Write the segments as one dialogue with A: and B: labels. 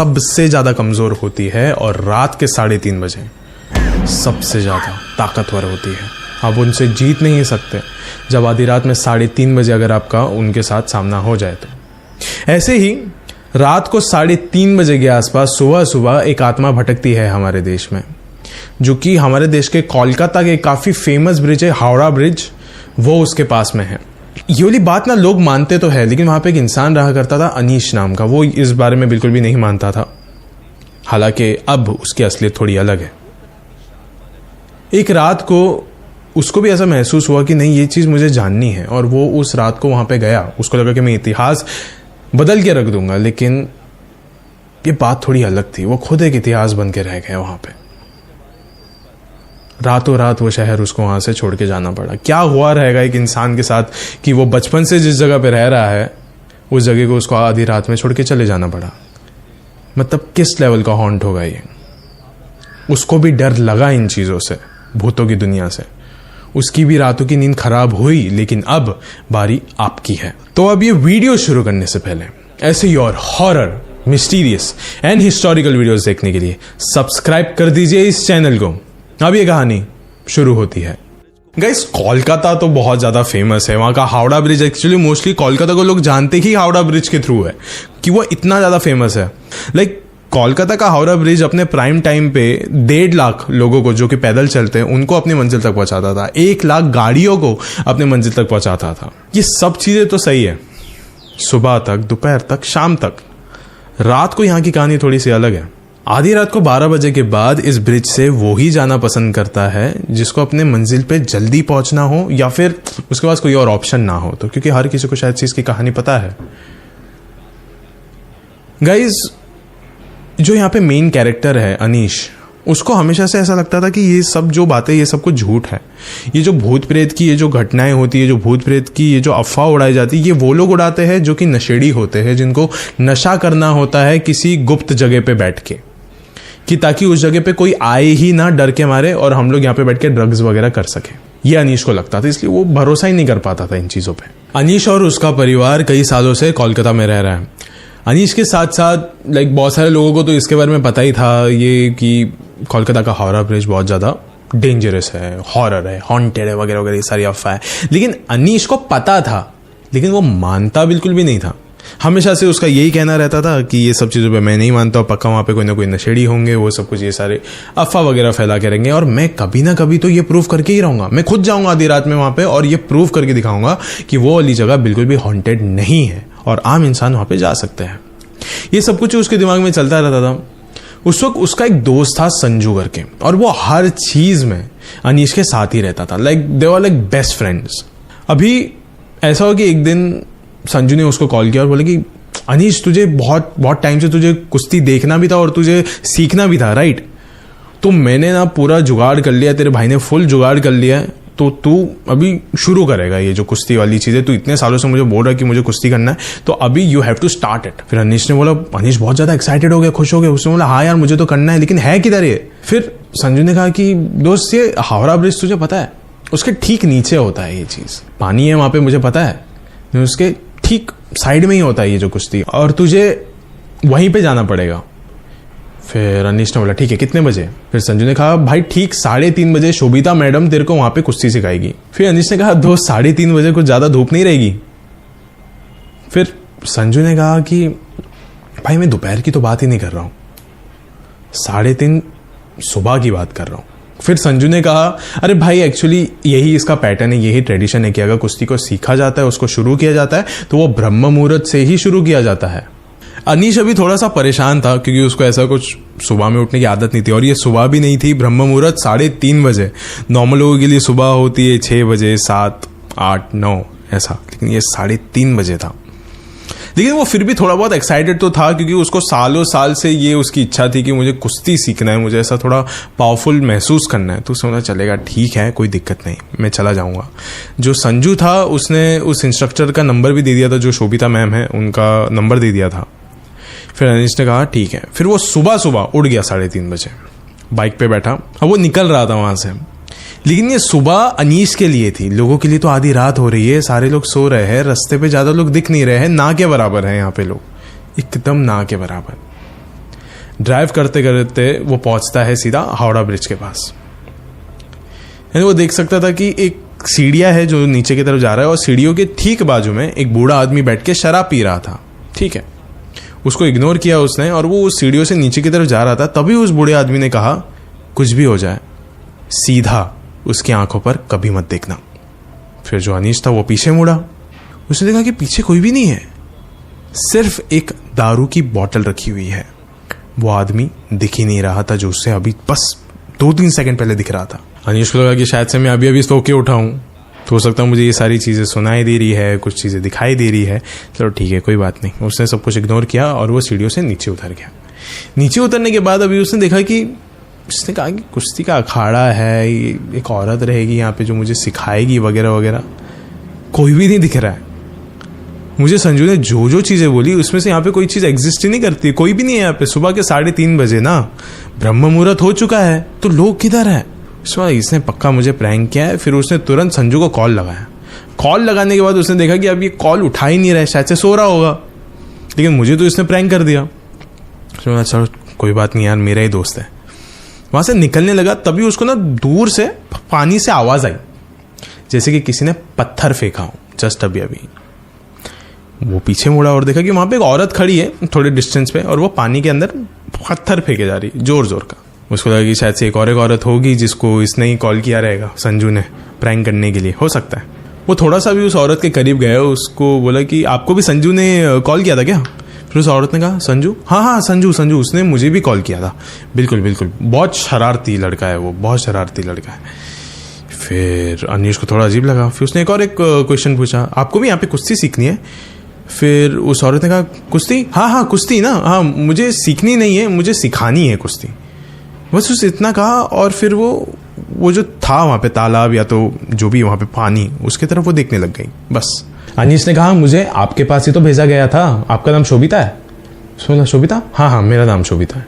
A: सबसे ज़्यादा कमज़ोर होती है और रात के 3:30 बजे सबसे ज़्यादा ताकतवर होती है। आप उनसे जीत नहीं सकते जब आधी रात में 3:30 बजे अगर आपका उनके साथ सामना हो जाए तो। ऐसे ही रात को 3:30 बजे के आसपास सुबह सुबह एक आत्मा भटकती है हमारे देश में, जो कि हमारे देश के कोलकाता के काफ़ी फेमस ब्रिज है हावड़ा ब्रिज, वो उसके पास में है। ये वाली बात ना लोग मानते तो है, लेकिन वहाँ पे एक इंसान रहा करता था अनीश नाम का, वो इस बारे में बिल्कुल भी नहीं मानता था। हालांकि अब उसकी असलियत थोड़ी अलग है। एक रात को उसको भी ऐसा महसूस हुआ कि नहीं, ये चीज़ मुझे जाननी है, और वो उस रात को वहाँ पे गया। उसको लगा कि मैं इतिहास बदल के रख दूंगा, लेकिन ये बात थोड़ी अलग थी। वो खुद एक इतिहास बन के रह गया वहाँ पे। रातों रात वो शहर उसको वहाँ से छोड़ के जाना पड़ा। क्या हुआ रहेगा एक इंसान के साथ कि वो बचपन से जिस जगह पे रह रहा है उस जगह को उसको आधी रात में छोड़ के चले जाना पड़ा। मतलब किस लेवल का हॉन्ट होगा ये। उसको भी डर लगा इन चीज़ों से, भूतों की दुनिया से। उसकी भी रातों की नींद खराब हुई, लेकिन अब बारी आपकी है। तो अब ये वीडियो शुरू करने से पहले ऐसे ही और horror, mysterious and historical videos देखने के लिए सब्सक्राइब कर दीजिए इस चैनल को। अब ये कहानी शुरू होती है। गाइस, कोलकाता तो बहुत ज़्यादा फेमस है। वहाँ का Howrah bridge actually mostly Kolkata को लोग जानते ही हावड़ा ब्रिज के थ्रू है कि वो इतना ज़्यादा फेमस है। लाइक कोलकाता का हावड़ा ब्रिज अपने प्राइम टाइम पे 1.5 लाख लोगों को जो कि पैदल चलते हैं उनको अपनी मंजिल तक पहुंचाता था। 1 लाख गाड़ियों को अपनी मंजिल तक पहुंचाता था। ये सब चीज़ें तो सही है, सुबह तक, दोपहर तक, शाम तक। रात को यहाँ की कहानी थोड़ी सी अलग है। आधी रात को 12 बजे के बाद इस ब्रिज से वो ही जाना पसंद करता है जिसको अपने मंजिल पे जल्दी पहुंचना हो, या फिर उसके पास कोई और ऑप्शन ना हो। तो क्योंकि हर किसी को शायद चीज़ की कहानी पता है। गाइज, जो यहाँ पे मेन कैरेक्टर है अनीश, उसको हमेशा से ऐसा लगता था कि ये सब जो बातें, ये सब कुछ झूठ है। ये जो भूत प्रेत की ये जो घटनाएं होती है, जो भूत प्रेत की ये जो अफवाह उड़ाई जाती है, ये वो लोग उड़ाते हैं जो कि नशेड़ी होते हैं, जिनको नशा करना होता है किसी गुप्त जगह पे बैठ के, कि ताकि उस जगह पे कोई आए ही ना डर के मारे और हम लोग यहाँ पे बैठ के ड्रग्स वगैरह कर सके। ये अनीश को लगता था, इसलिए वो भरोसा ही नहीं कर पाता था इन चीज़ों पे। अनीश और उसका परिवार कई सालों से कोलकाता में रह रहा है। अनीश के साथ साथ लाइक बहुत सारे लोगों को तो इसके बारे में पता ही था ये कि कोलकाता का हावड़ा ब्रिज बहुत ज़्यादा डेंजरस है, हॉरर है, हॉन्टेड है वगैरह वगैरह, ये सारी अफवाह है। लेकिन अनीश को पता था, लेकिन वो मानता बिल्कुल भी नहीं था। हमेशा से उसका यही कहना रहता था कि ये सब चीज़ों पे मैं नहीं मानता हूँ, पक्का वहाँ पे कोई ना कोई नशेड़ी होंगे, वो सब कुछ ये सारे अफवाह वगैरह फैला के रहेंगे, और मैं कभी ना कभी तो ये प्रूव करके ही रहूँगा। मैं खुद जाऊँगा आधी रात में वहाँ पे और ये प्रूव करके दिखाऊंगा कि वो वाली जगह बिल्कुल भी हॉन्टेड नहीं है और आम इंसान वहाँ पे जा सकते हैं। ये सब कुछ उसके दिमाग में चलता रहता था। उस वक्त उसका एक दोस्त था संजू करके, और वो हर चीज़ में अनीश के साथ ही रहता था। Like they were like best friends. अभी ऐसा हो कि एक दिन संजू ने उसको कॉल किया और बोले कि अनीश, तुझे बहुत बहुत टाइम से तुझे कुश्ती देखना भी था और तुझे सीखना भी था, राइट? तो मैंने ना पूरा जुगाड़ कर लिया, तेरे भाई ने फुल जुगाड़ कर लिया है, तो तू अभी शुरू करेगा ये जो कुश्ती वाली चीज़ें। तू इतने सालों से मुझे बोल रहा है कि मुझे कुश्ती करना है, तो अभी you have to start it. फिर अनीश ने बोला, अनीश बहुत ज़्यादा एक्साइटेड हो गया, खुश हो गया। उसने बोला, हाँ यार मुझे तो करना है, लेकिन है किधर ये? फिर संजू ने कहा कि दोस्त, ये हावड़ा ब्रिज तुझे पता है, उसके ठीक नीचे होता है ये चीज़। पानी है वहाँ पे, मुझे पता है, उसके ठीक साइड में ही होता है ये जो कुश्ती, और तुझे वहीं पे जाना पड़ेगा। फिर अनीश ने बोला, ठीक है, कितने बजे? फिर संजू ने कहा, भाई ठीक 3:30 बजे शोभिता मैडम तेरे को वहाँ पे कुश्ती सिखाएगी। फिर अनीश ने कहा, दोस्त 3:30 बजे कुछ ज़्यादा धूप नहीं रहेगी? फिर संजू ने कहा कि भाई मैं दोपहर की तो बात ही नहीं कर रहा हूँ, 3:30 सुबह की बात कर रहा हूँ। फिर संजू ने कहा, अरे भाई एक्चुअली यही इसका पैटर्न है, यही ट्रेडिशन है कि अगर कुश्ती को सीखा जाता है, उसको शुरू किया जाता है, तो वो ब्रह्म मुहूर्त से ही शुरू किया जाता है। अनीश अभी थोड़ा सा परेशान था क्योंकि उसको ऐसा कुछ सुबह में उठने की आदत नहीं थी, और ये सुबह भी नहीं थी, ब्रह्म मुहूर्त 3:30 बजे। नॉर्मल लोगों के लिए सुबह होती है 6 बजे, 7, 8, 9 ऐसा, लेकिन ये 3:30 बजे था। लेकिन वो फिर भी थोड़ा बहुत एक्साइटेड तो था क्योंकि उसको सालों साल से ये उसकी इच्छा थी कि मुझे कुश्ती सीखना है, मुझे ऐसा थोड़ा पावरफुल महसूस करना है। तो उसने बोला, चलेगा, ठीक है, कोई दिक्कत नहीं, मैं चला जाऊंगा। जो संजू था उसने उस इंस्ट्रक्टर का नंबर भी दे दिया था, जो शोभिता मैम है उनका नंबर दे दिया था। फिर अनीश ने कहा ठीक है। फिर वो सुबह सुबह उठ गया 3:30 बजे, बाइक पे बैठा। अब वो निकल रहा था वहाँ से, लेकिन ये सुबह अनीश के लिए थी, लोगों के लिए तो आधी रात हो रही है, सारे लोग सो रहे हैं, रास्ते पे ज़्यादा लोग दिख नहीं रहे हैं, ना के बराबर है यहाँ पे लोग, एकदम ना के बराबर। ड्राइव करते करते वो पहुंचता है सीधा हावड़ा ब्रिज के पास। यानी वो देख सकता था कि एक सीढ़ियाँ है जो नीचे की तरफ जा रहा है और सीढ़ियों के ठीक बाजू में एक बूढ़ा आदमी बैठ के शराब पी रहा था। ठीक है, उसको इग्नोर किया उसने और वो उस सीढ़ियों से नीचे की तरफ जा रहा था। तभी उस बूढ़े आदमी ने कहा, कुछ भी हो जाए सीधा उसकी आंखों पर कभी मत देखना। फिर जो अनीश था वो पीछे मुड़ा। उसने देखा कि पीछे कोई भी नहीं है, सिर्फ एक दारू की बोतल रखी हुई है। वो आदमी दिख ही नहीं रहा था जो उससे अभी बस 2-3 सेकंड पहले दिख रहा था। अनीश को लगा कि शायद से मैं अभी सो के उठा हूं, तो हो सकता है मुझे ये सारी चीज़ें सुनाई दे रही है, कुछ चीज़ें दिखाई दे रही है। चलो ठीक है, कोई बात नहीं। उसने सब कुछ इग्नोर किया और वो सीढ़ियों से नीचे उतर गया। नीचे उतरने के बाद अभी उसने देखा कि उसने कहा कि कुश्ती का अखाड़ा है, एक औरत रहेगी यहाँ पे जो मुझे सिखाएगी वगैरह वगैरह। कोई भी नहीं दिख रहा है मुझे। संजू ने जो जो चीज़ें बोली उसमें से यहाँ पे कोई चीज़ एग्जिस्ट ही नहीं करती। कोई भी नहीं है यहाँ पे। सुबह के 3:30 बजे ना, ब्रह्म मुहूर्त हो चुका है, तो लोग किधर है? इसने पक्का मुझे प्रैंक किया है। फिर उसने तुरंत संजू को कॉल लगाया। कॉल लगाने के बाद उसने देखा कि अब ये कॉल उठा ही नहीं रहा है, शायद से सो रहा होगा, लेकिन मुझे तो इसने प्रैंक कर दिया। चलो कोई बात नहीं यार, मेरा ही दोस्त है। वहां से निकलने लगा, तभी उसको ना दूर से पानी से आवाज आई, जैसे कि किसी ने पत्थर फेंका हो। जस्ट अभी वो पीछे मुड़ा और देखा कि वहां पे एक औरत खड़ी है थोड़े डिस्टेंस पे, और वो पानी के अंदर पत्थर फेंके जा रही जोर जोर का। उसको लगा कि शायद से एक औरत होगी जिसको इसने ही कॉल किया रहेगा, संजू ने प्रैंक करने के लिए, हो सकता है। वो थोड़ा सा भी उस औरत के करीब गया, उसको बोला कि आपको भी संजू ने कॉल किया था क्या? फिर उस औरत ने कहा, संजू? हाँ संजू, उसने मुझे भी कॉल किया था। बिल्कुल, बहुत शरारती लड़का है वो, बहुत शरारती लड़का है। फिर अनीश को थोड़ा अजीब लगा। फिर उसने एक क्वेश्चन पूछा, आपको भी यहाँ पे कुश्ती सीखनी है? फिर उस औरत ने कहा, कुश्ती? हाँ कुश्ती ना, हाँ मुझे सीखनी नहीं है, मुझे सिखानी है कुश्ती। बस उसने इतना कहा और फिर वो जो था वहाँ पे तालाब या तो जो भी वहाँ पे पानी, उसके तरफ वो देखने लग गई बस। अनीश ने कहा, मुझे आपके पास ही तो भेजा गया था, आपका नाम शोभिता है? बोला, शोभिता? हाँ मेरा नाम शोभिता है।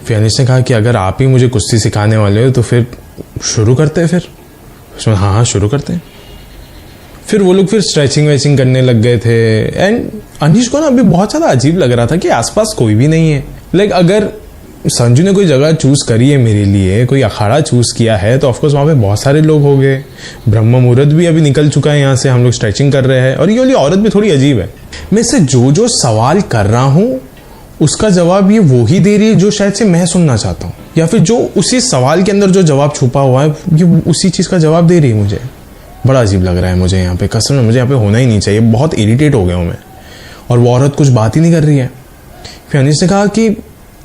A: फिर अनीश ने कहा कि अगर आप ही मुझे कुश्ती सिखाने वाले हो तो फिर शुरू करते हैं। फिर उसमें हाँ शुरू करते हैं। फिर वो लोग फिर स्ट्रेचिंग वेचिंग करने लग गए थे। एंड अनीश को ना अभी बहुत ज़्यादा अजीब लग रहा था कि आसपास कोई भी नहीं है। लाइक अगर संजू ने कोई जगह चूज करी है मेरे लिए, कोई अखाड़ा चूज किया है, तो ऑफकोर्स वहाँ पे बहुत सारे लोग हो गए। ब्रह्म मुहूर्त भी अभी निकल चुका है यहाँ से, हम लोग स्ट्रेचिंग कर रहे हैं, और ये वाली औरत भी थोड़ी अजीब है। मैं इससे जो सवाल कर रहा हूँ उसका जवाब ये वो ही दे रही है जो शायद से मैं सुनना चाहता हूँ, या फिर जो उसी सवाल के अंदर जो जवाब छुपा हुआ है ये उसी चीज़ का जवाब दे रही है मुझे। बड़ा अजीब लग रहा है मुझे यहाँ पे, कसम मुझे यहाँ पे होना ही नहीं चाहिए। बहुत इरिटेट हो गया हूँ मैं, और वो औरत कुछ बात ही नहीं कर रही है। फिर अनीश ने कहा कि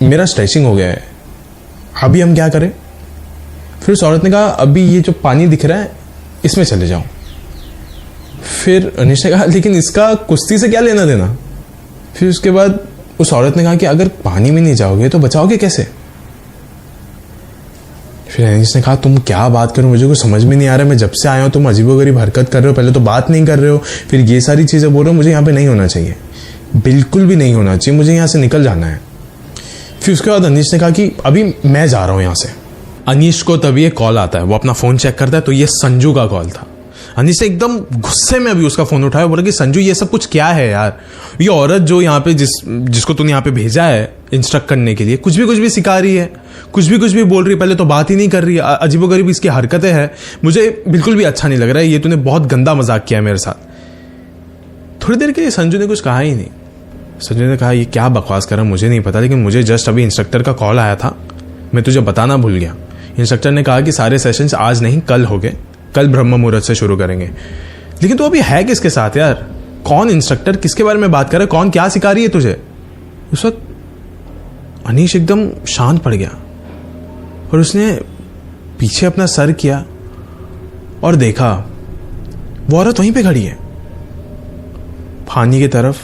A: मेरा स्ट्रेचिंग हो गया है, अभी हम क्या करें? फिर उस औरत ने कहा, अभी ये जो पानी दिख रहा है इसमें चले जाओ। फिर अनीश ने कहा, लेकिन इसका कुश्ती से क्या लेना देना? फिर उसके बाद उस औरत ने कहा कि अगर पानी में नहीं जाओगे तो बचाओगे कैसे? फिर अनीश ने कहा, तुम क्या बात करो, मुझे कुछ समझ में नहीं आ रहा है। मैं जब से आया हूँ तुम अजीबोगरीब हरकत कर रहे हो, पहले तो बात नहीं कर रहे हो, फिर ये सारी चीज़ें बोल रहे हो। मुझे यहाँ पे नहीं होना चाहिए, बिल्कुल भी नहीं होना चाहिए, मुझे यहाँ से निकल जाना है। फिर उसके बाद अनीश ने कहा कि अभी मैं जा रहा हूँ यहाँ से। अनीश को तभी एक कॉल आता है, वो अपना फ़ोन चेक करता है तो ये संजू का कॉल था। अनीश ने एकदम गुस्से में अभी उसका फ़ोन उठाया, बोला कि संजू ये सब कुछ क्या है यार? ये औरत जो यहाँ पे जिसको तूने यहाँ पे भेजा है इंस्ट्रक्ट करने के लिए, कुछ भी सिखा रही है, कुछ भी बोल रही है, पहले तो बात ही नहीं कर रही है, अजीबोगरीब इसकी हरकतें हैं, मुझे बिल्कुल भी अच्छा नहीं लग रहा है, ये तूने बहुत गंदा मजाक किया मेरे साथ। थोड़ी देर के लिए संजू ने कुछ कहा ही नहीं। संजू ने कहा, ये क्या बकवास कर रहा, मुझे नहीं पता, लेकिन मुझे जस्ट अभी इंस्ट्रक्टर का कॉल आया था, मैं तुझे बताना भूल गया। इंस्ट्रक्टर ने कहा कि सारे सेशंस आज नहीं कल हो गए, कल ब्रह्म मुहूर्त से शुरू करेंगे। लेकिन तू अभी है किसके साथ यार? कौन इंस्ट्रक्टर, किसके बारे में बात कर रहा है, कौन क्या सिखा रही है तुझे? उस वक्त अनीश एकदम शांत पड़ गया और उसने पीछे अपना सर किया और देखा वो औरत वहीं पे खड़ी है, पानी की तरफ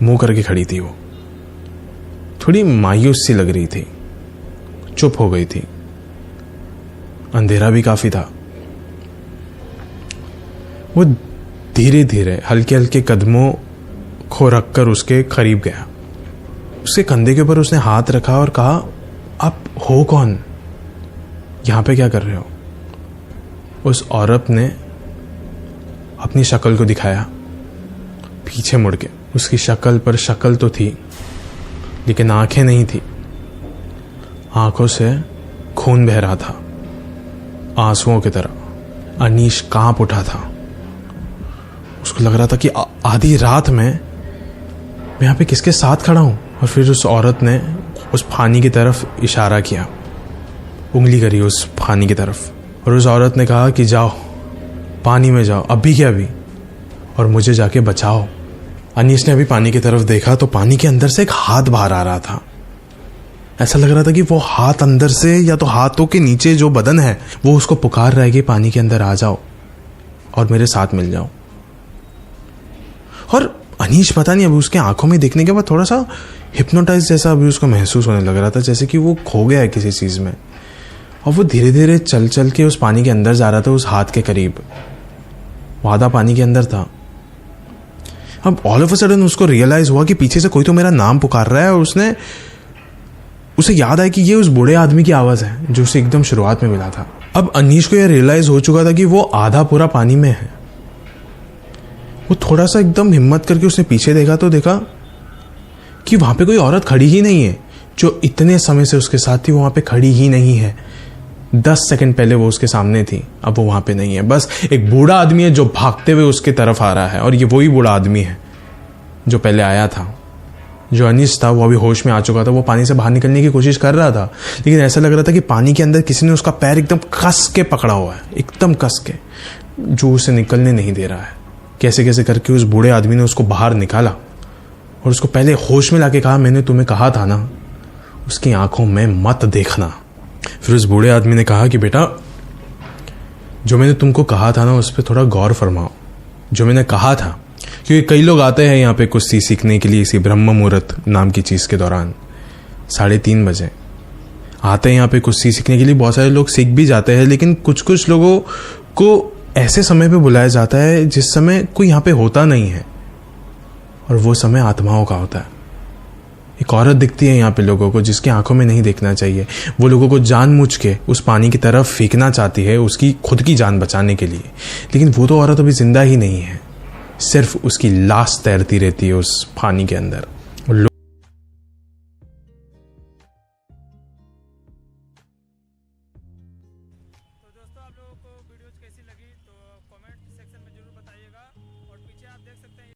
A: मुंह करके खड़ी थी। वो थोड़ी मायूस सी लग रही थी, चुप हो गई थी, अंधेरा भी काफी था। वो धीरे धीरे हल्के हल्के कदमों को रखकर उसके करीब गया, उसके कंधे के ऊपर उसने हाथ रखा और कहा, आप हो कौन, यहां पे क्या कर रहे हो? उस औरत ने अपनी शक्ल को दिखाया पीछे मुड़ के। उसकी शक्ल पर शक्ल तो थी लेकिन आंखें नहीं थी, आंखों से खून बह रहा था, आंसुओं की तरह। अनीश कांप उठा था। उसको लग रहा था कि आधी रात में मैं यहाँ पे किसके साथ खड़ा हूँ। और फिर उस औरत ने उस पानी की तरफ इशारा किया, उंगली करी उस पानी की तरफ, और उस औरत ने कहा कि जाओ, पानी में जाओ, अभी के अभी, और मुझे जाके बचाओ। अनीश ने अभी पानी की तरफ देखा तो पानी के अंदर से एक हाथ बाहर आ रहा था। ऐसा लग रहा था कि वो हाथ अंदर से, या तो हाथों के नीचे जो बदन है वो उसको पुकार रहा है कि पानी के अंदर आ जाओ और मेरे साथ मिल जाओ। और अनीश पता नहीं, अभी उसके आंखों में देखने के बाद थोड़ा सा हिप्नोटाइज जैसा अभी उसको महसूस होने लग रहा था, जैसे कि वो खो गया है किसी चीज़ में। और वो धीरे धीरे चल चल के उस पानी के अंदर जा रहा था, उस हाथ के करीब। वो आधा पानी के अंदर था। अब ऑल ऑफ अ सडन उसको रियलाइज हुआ कि पीछे से कोई तो मेरा नाम पुकार रहा है, और उसे याद आया कि ये उस बूढ़े आदमी की आवाज़ है जो उसे एकदम शुरुआत में मिला था। अब अनीश को यह रियलाइज हो चुका था कि वो आधा पूरा पानी में है। वो थोड़ा सा एकदम हिम्मत करके उसने पीछे देखा तो देखा कि वहां पे कोई औरत खड़ी ही नहीं है। जो इतने समय से उसके साथ थी वो वहां पे खड़ी ही नहीं है। 10 सेकंड पहले वो उसके सामने थी, अब वो वहां पे नहीं है। बस एक बूढ़ा आदमी है जो भागते हुए उसके तरफ आ रहा है, और ये वही बूढ़ा आदमी है जो पहले आया था। जो अनीश था वो अभी होश में आ चुका था। वो पानी से बाहर निकलने की कोशिश कर रहा था, लेकिन ऐसा लग रहा था कि पानी के अंदर किसी ने उसका पैर एकदम कस के पकड़ा हुआ है, एकदम कस के, जो उसे निकलने नहीं दे रहा है। कैसे कैसे करके उस बूढ़े आदमी ने उसको बाहर निकाला और उसको पहले होश में लाके कहा, मैंने तुम्हें कहा था ना उसकी आंखों में मत देखना। फिर उस बूढ़े आदमी ने कहा कि बेटा, जो मैंने तुमको कहा था ना उस पर थोड़ा गौर फरमाओ। जो मैंने कहा था, क्योंकि कई लोग आते हैं यहाँ पे कुछ सीखने के लिए इसी ब्रह्म मुहूर्त नाम की चीज़ के दौरान 3:30 बजे आते हैं यहाँ पे कुछ सीखने के लिए। बहुत सारे लोग सीख भी जाते हैं, लेकिन कुछ कुछ लोगों को ऐसे समय पे बुलाया जाता है जिस समय कोई यहाँ पे होता नहीं है, और वो समय आत्माओं का होता है। एक औरत दिखती है यहाँ पे लोगों को जिसकी आंखों में नहीं देखना चाहिए। वो लोगों को जानबूझ के उस पानी की तरफ फेंकना चाहती है उसकी खुद की जान बचाने के लिए, लेकिन वो तो औरत अभी जिंदा ही नहीं है, सिर्फ उसकी लाश तैरती रहती है उस पानी के अंदर।